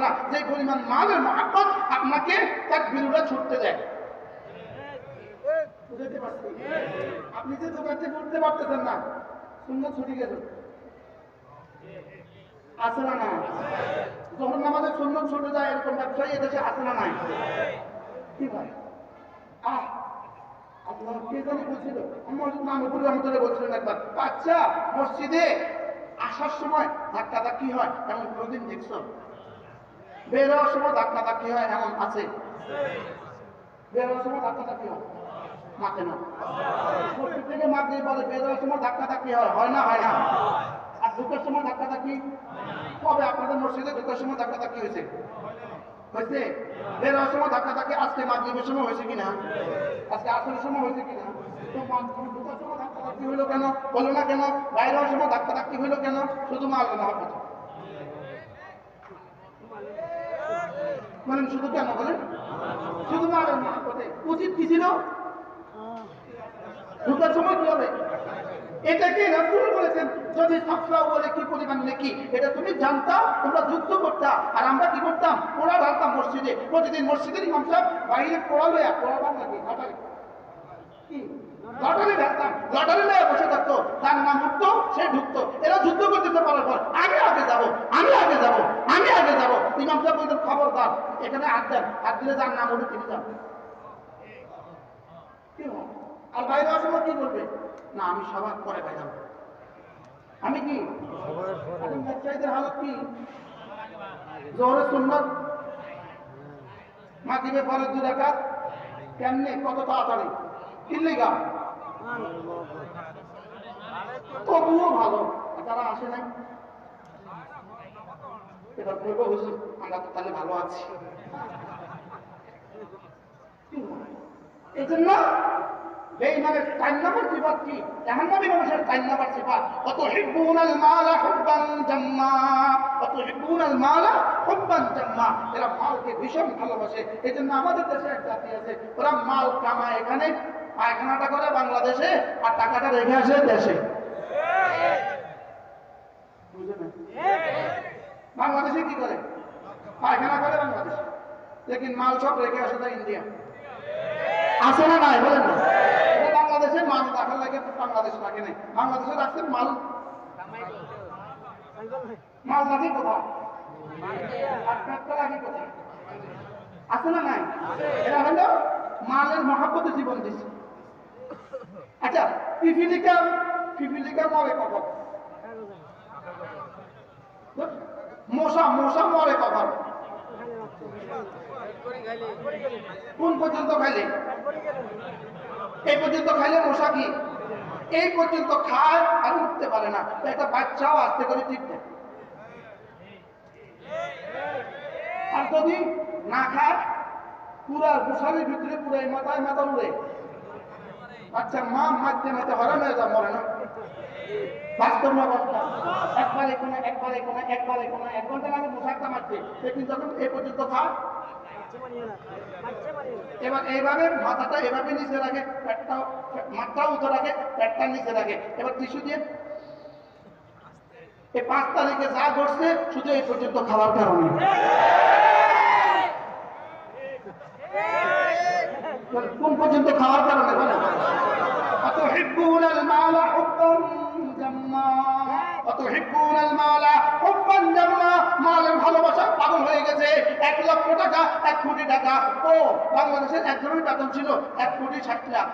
না যে পরিমাণ মালের মহব্বত আপনাকে তাকবীরটা ছুটতে দেয়। বুঝতে পারছেন? আপনি যে দোকান থেকে উঠতে পারতেছেন না, সুন্নাত ছুটি গেল, আছে না না? যখন আমাদের সুন্নাত ছুটে যায় এরকম ব্যবসায়ী এদেশে আছে না নাই? কি ভাই আল্লাহ কে জানি বলছিল, মামুপুর রহমতুল্লাহ বলছিলেন একবার, আচ্ছা মসজিদে আসার সময় ধাক্কা ধাক্কি হয় এমন কোনদিন দেখছো? বের হওয়ার সময় ধাক্কা ধাক্কি হয় এমন আছে? বের হওয়ার সময় ধাক্কা ধাক্কি হয় মাকে না, মসজিদ থেকে মা দিয়ে বলে বের হওয়ার সময় ধাক্কা ধাক্কি হয় না? হয় না? আর ঢুকার সময় ধাক্কা ধাক্কি কবে আপনাদের মসজিদে ঢুকার সময় ধাক্কা ধাক্কি হয়েছে? হয়েছে? বের হওয়ার সময় ধাক্কা ধাক্কি আজকে মাগরিবের সময় হয়েছে কিনা? আজকে আসরের সময় হয়েছে কিনা? তো ঢুকার সময় ধাক্কা ধাক্কি হইলো কেন? বলো না কেন? বাইরে হওয়ার সময় ধাক্কা ধাক্কি হইলো কেন? শুধু মারলো না হবে বলেন, শুধু কেন বলেন? শুধু মারেন না উচিত কি ছিল? ঢুকার সময় কি হবে? এটাকে রাসূল বলেছেন যদি সাফরা বলে কি পরিমাণ নেকি এটা তুমি জানতা, তোমরা যুদ্ধ করতা, আর আমরা কি করতাম? পোড়া ঢালতাম মসজিদে। প্রতিদিন মসজিদের ইমাম সাহেব বাইরে পোড়া লইয়া পোড়াবাম নাকি লটারি কি লটারি ঢালতাম, লটারি লইয়া বসে থাকতো, তার নাম উঠতো, সে ঢুকতো। এরা যুদ্ধ করতেছে পারার পর আমি আগে যাবো, আমি আগে যাবো, আমি আগে যাবো। ইমাম সাহেব বলতেন খবরদার এখানে হাত দেন, হাত দিলে যার নাম উঠে তিনি যান। কি হয়? আর বাইরে আসার সময় কি করবে? না আমি সবার পরে বাইরাম, আমি কি ব্যবসায়ীদের হালত কি? জোহরের সুন্নাত মাগরিবের পরে 2 রাকাত কেমনে কত তাড়াতাড়ি কিনলে গা তবুও ভালো, তারা আসে নাই। এবার বলবো হুজুর আমরা তো তাহলে ভালো আছি। এই জন্য বেঈমানের 4 নম্বর সিফাত কি? জাহান্নামী মানুষের 4 নম্বর সিফাত অতুহিব্বুনাল মালা হুব্বান জাম্মা, অতুহিব্বুনাল মালা হুব্বান জাম্মা। এরা মালকে ভীষণ ভালোবাসে। এই জন্য আমাদের দেশে এক জাতি আছে, ওরা মাল কামায় এখানে, পায়খানাটা করে বাংলাদেশে, আর টাকাটা রেখে আসে দেশে। বাংলাদেশে কি করে? পায়খানা করে বাংলাদেশে, লেকিন মাল সব রেখে আসে তাই ইন্ডিয়া। আছে না নাই বলেন না? বাংলাদেশে মাল রাখার লাগে বাংলাদেশ লাগে নাই, বাংলাদেশে রাখছে মাল, মাল লাগে কোথায়? লাগে কোথায়? আছে না নাই? এরা হলো মালের মহাব্বতে জীবন দিচ্ছে। আচ্ছা পিপিলিকা মরে কখন? মশা মরে কখন? কোন পর্যন্ত খাইলে? এই পর্যন্ত খাইলে মশা কি এই পর্যন্ত খায় আর উঠতে পারে না, একটা বাচ্চাও আস্তে করে টিপতে। আর যদি না খায় পুরা গোসালের ভিতরে পুরো মাথায় মাথা উড়ে, আচ্ছা মা মারতে মারতে হরান হয়ে যা, মরে না। বাস্তব অবস্থা, একবারে কোনো 1 ঘন্টা লাগে মশা একটা মারতে, সেদিন যখন এই পর্যন্ত খায় এবার এইভাবে মাথাটা এভাবে নিচে রাখে, মাথাটা উঁচু রাখে, পেটটা নিচে রাখে, এবার টিস্যু দিয়ে এই 5 তারিখে যা ঘটছে শুধু এই পর্যন্ত খাওয়ার কারণে। কোন পর্যন্ত খাওয়ার কারণে বলে? অতুহিব্বুনাল মালা হুব্বান জাম্মা, অতুহিব্বুনাল মালা হুব্বান জাম্মা। মালের ভালোবাসা পাগল হয়ে গেছে। 1 লক্ষ টাকা, 1 কোটি টাকা। ও বাংলাদেশের একজনের বেতন ছিল 1 কোটি 60 লাখ।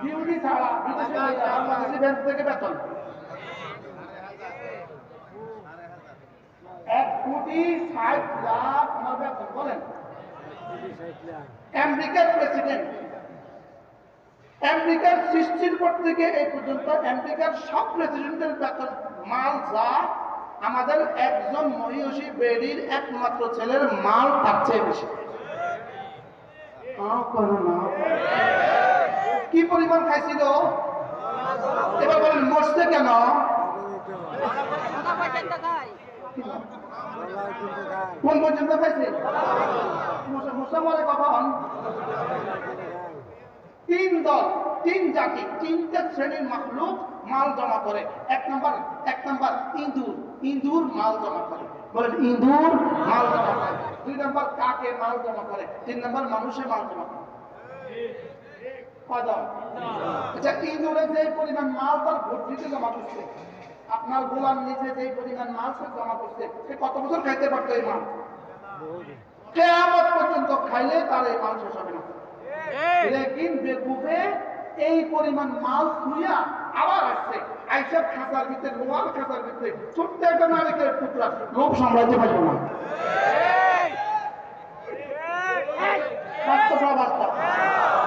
ডিউটি ছাড়া বিদেশে বাংলাদেশি ব্যাংক থেকে বেতন 1 কোটি 60 লাখ আমার বেতন। বলেন আমেরিকার প্রেসিডেন্ট, আমেরিকার সৃষ্টির পর থেকে এই পর্যন্ত আমেরিকার সব প্রেসিডেন্টের বেতন মাল যা আমাদের একজন মহিষী বেড়ির একমাত্র ছেলের মাল তার চেয়ে বেশি। কি পরিমাণ খাইছিল? এবার বলেন মরছে কেন? কোন পর্যন্ত খাইছে? মশা মরে কখন? তিন দল, তিন জাতি, তিনটা শ্রেণীর মাখলুক মাল জমা করে। এক নাম্বার ইঁদুর, ইঁদুর মাল জমা করে। বলেন ইঁদুর মাল জমা করে। দুই নাম্বার কাকে মাল জমা করে। তিন নাম্বার মানুষে মাল জমা করে। আচ্ছা, ইঁদুরে যে পরিমাণ মাল তার ভর্তিতে জমা করছে, আপনার গোলার নিচে যে পরিমাণ মাল সে জমা করছে, সে কত বছর খাইতে পারতো এই মাল? কিয়ামত পর্যন্ত খাইলে তার এই মাল শেষ হবে না। লেকিন বেকুফে এই পরিমাণ মাল থুইয়া আবার আসছে, আইসা খাঁচার ভিতরে, লোহার খাঁচার ভিতরে ছোট্ট একটা নারিকেলের টুকরা, লোভ সামলাইতে পারবো না।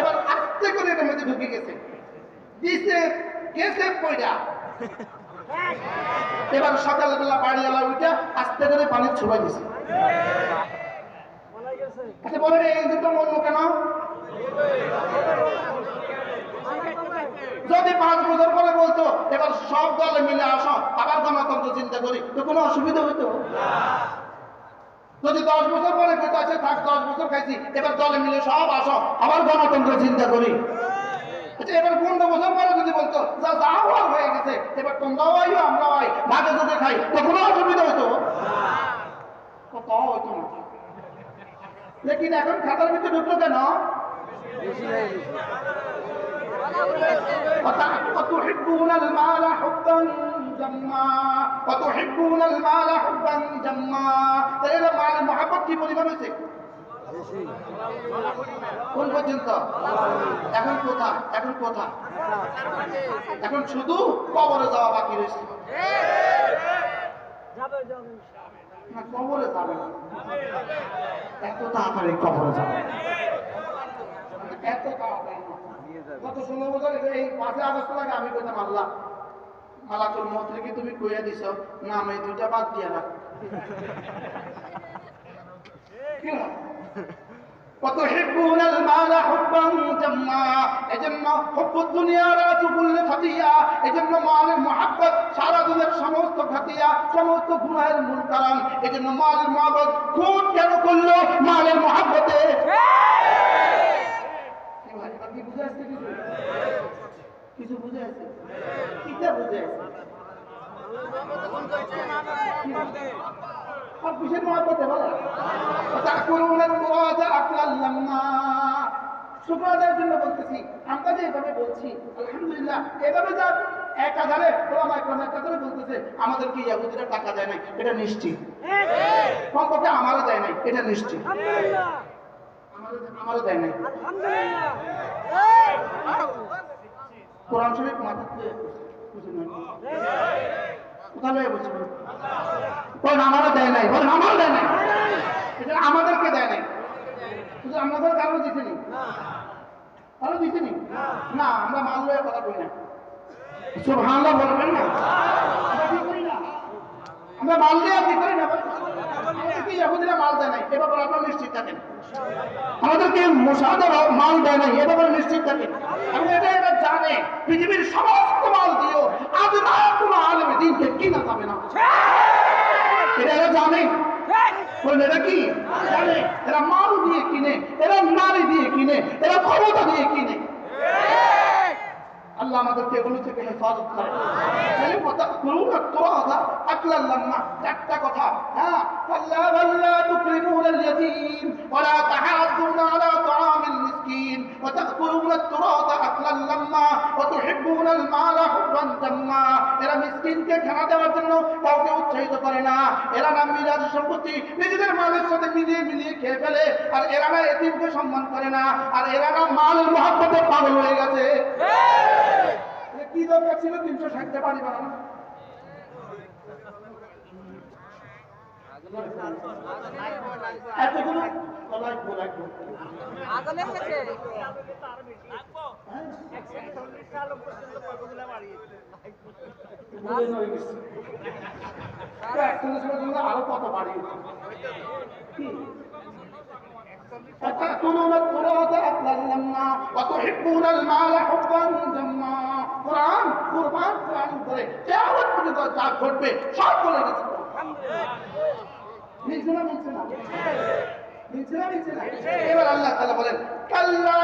এবার আস্তে করে এর মধ্যে ঢুকে গেছে, দিছে গেছে পয়সা। এবার সকালবেলা বাড়িওয়ালা উঠা আস্তে করে পানি ছুঁড়ে দিছে। আচ্ছা বলেন, এই দুটো মরল কেন? যদি 5 বছর পরে বলতো এবার সব দলে মিলে আসো আবার গণতন্ত্র চিন্তা করি, তো কোনো অসুবিধা হইতো? যদি 10 বছর পরে কইতো আছে থাক 10 বছর খাইছি, এবার দলে মিলে সব আসো আবার গণতন্ত্র চিন্তা করি, আচ্ছা এবার 15 বছর পরে যদি বলতো যা যা হওয়ার হয়ে গেছে, এবার তোমরাও আইও আমরাও আই, ভাগে ভাগে খাই, তো কোনো অসুবিধা হইতো? কত হইতো না। লেকিন এখন খাতার ভিতরে ঢুকলো কেন? وتحبون المال حبا جما وتحبون المال حبا جما। তাহলে মালের মহব্বত কি পরিমাণ হয়েছে? কোন পর্যন্ত? এখন কোথায়? এখন কোথায়? এখন শুধু কবরে যাওয়া বাকি রয়েছে। না, কবরে যাবে না, এত তাড়াতাড়ি কবরে যাবে, এত তাড়াতাড়ি। গত 16 বছর এই 5 আগস্ট লাগে আমি কইতাম আল্লাহ মালাকুল মউত কি তুমি কইয়া দিছ না, আমি দুইটা বাদ দিয়া রাখ। وتحبون المال حبا جما। এজন্য হুব্বুদ দুনিয়া রাসু কুল্লি খাতিয়া, এজন্য মালের মহব্বত সারা দুনিয়ার সমস্ত খাতিয়া, সমস্ত গুনাহের মূল কারণ। এজন্য মালের মহব্বত খুন কেন করলো? মালের মহব্বতে। কি বুঝে আসছে? কিছু বুঝে আসছে? কিটা বুঝে আসছে? আর কিসের মহব্বতে বলে? শুকর আদায়ের জন্য বলতেছি, আমরা যে এভাবে বলছি আলহামদুলিল্লাহ, এভাবে যা 1000 ওলামায়ে কেরাম 1000 বলতেছে আমাদেরকে ইহুদিরা টাকা দেয় নাই, এটা নিশ্চিত। কমপক্ষে আমারও দেয় নাই, এটা নিশ্চিত। আমারও দেয় নাই। কোরআন শরীফ মাথাতে কোথায় বলছি? বলেন আমারও দেয় নাই, বলেন আমারও দেয় নাই, এটা আমাদেরকে দেয় নাই। শুধু আমাদের কারো দিতেনি, কারো দিতেনি না। আমরা মাল লয়ে কথা কই না, সুবহানাল্লাহ বলবেন না, আমরা মাল দিয়ে কি করি না? ইহুদিরা মাল দেয় নাই, এ ব্যাপারে আপনারা নিশ্চিত থাকেন। আমাদেরকে মুসাদের মাল দেয় নাই, এ ব্যাপারে নিশ্চিত থাকেন। আমি এটা জানে পৃথিবীর সমস্ত মাল দিও আজ না কোনো আলেমে দিনকে কিনা যাবে না, এটা এরা জানে। বলেন এটা কি জানে? এরা মাল দিয়ে কিনে, এরা নারী দিয়ে কিনে, এরা ক্ষমতা দিয়ে কিনে। আল্লাহ আমাদেরকে এগুলো থেকে হেফাজত করে। তাহলে কথা করুন তোরা আকলাল লাম্মা, একটা কথা। হ্যাঁ, আল্লাহ আল্লাহ তুকরিমুনাল ইয়াতীম ওয়া লা তাহাদ্দুনা আলা তাআমিল মিসকিন ওয়া তাকুলুনা তুরাতা আকলাল লাম্মা ওয়া তুহিব্বুনাল মালা হুব্বান জাম্মা। এরা মিসকিনকে খানা দেওয়ার জন্য কাউকে উৎসাহিত করে না, এরা না মিরাজ সম্পত্তি নিজেদের মালের সাথে মিলিয়ে খেয়ে ফেলে, আর এরা না এতিমকে সম্মান করে না, আর এরা না মালের মহব্বতে পাগল হয়ে গেছে। কি দরকার ছিল 360টা বাড়ি বানানো? এতগুলো আরো কত বাড়ি? وتأكلون التراث أكلا لما وتحبون المال حبا جما। কোরআন কুরবান কোরআন করে কিয়ামত পর্যন্ত যা ঘটবে সব বলে গেছে। মিলছে না? মিলছে না? মিলছে না? মিলছে না? এবার আল্লাহ তাআলা বলেন কাল্লা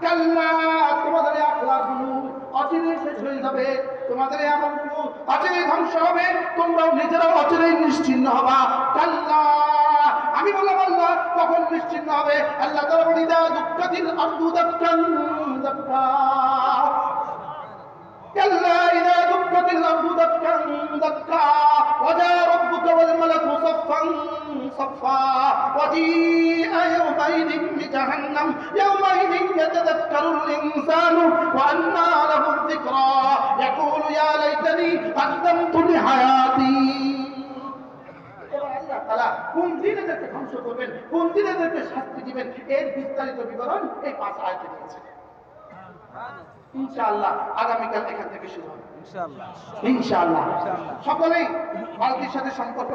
কাল্লা, তোমাদের এই আখলাকগুলো অচিরেই শেষ হয়ে যাবে, তোমাদের এই আমলগুলো অচিরেই ধ্বংস হবে, তোমরাও নিজেরাও অচিরেই নিশ্চিহ্ন হবা। কাল্লা, আমি বললাম আল্লাহ কখন নিশ্চিহ্ন হবে? আল্লাহ তাআলা বলেন ইদা দুক্কাতিল আরদু দাক্কান দাক্কা, কাল্লা ইদা দুক্কাতিল আরদু দাক্কান দাক্কা ওয়াজা রাব্বুকা ওয়াল মালাকু সাফফান সাফফা ওয়াজিআ ইয়াওমাইযিন বিজাহান্নাম ইয়াওমাইযিন ইয়াতাযাক্কারুল ইনসানু ওয়া আন্না লাহু যিকরা ইয়াকুলু ইয়া লাইতানি قدمت لحياتي। আল্লাহ তাআলা কোন দিন এদেরকে ধ্বংস করবেন, কোন দিন এদেরকে শাস্তি দিবেন, এর বিস্তারিত বিবরণ এই 5 আয়াতে দিয়েছে। ইনশাআল্লাহ আগামীকাল এখান থেকে শুরু হবে। ইনশাআল্লাহ সকলেই মালকির সাথে সম্পর্ক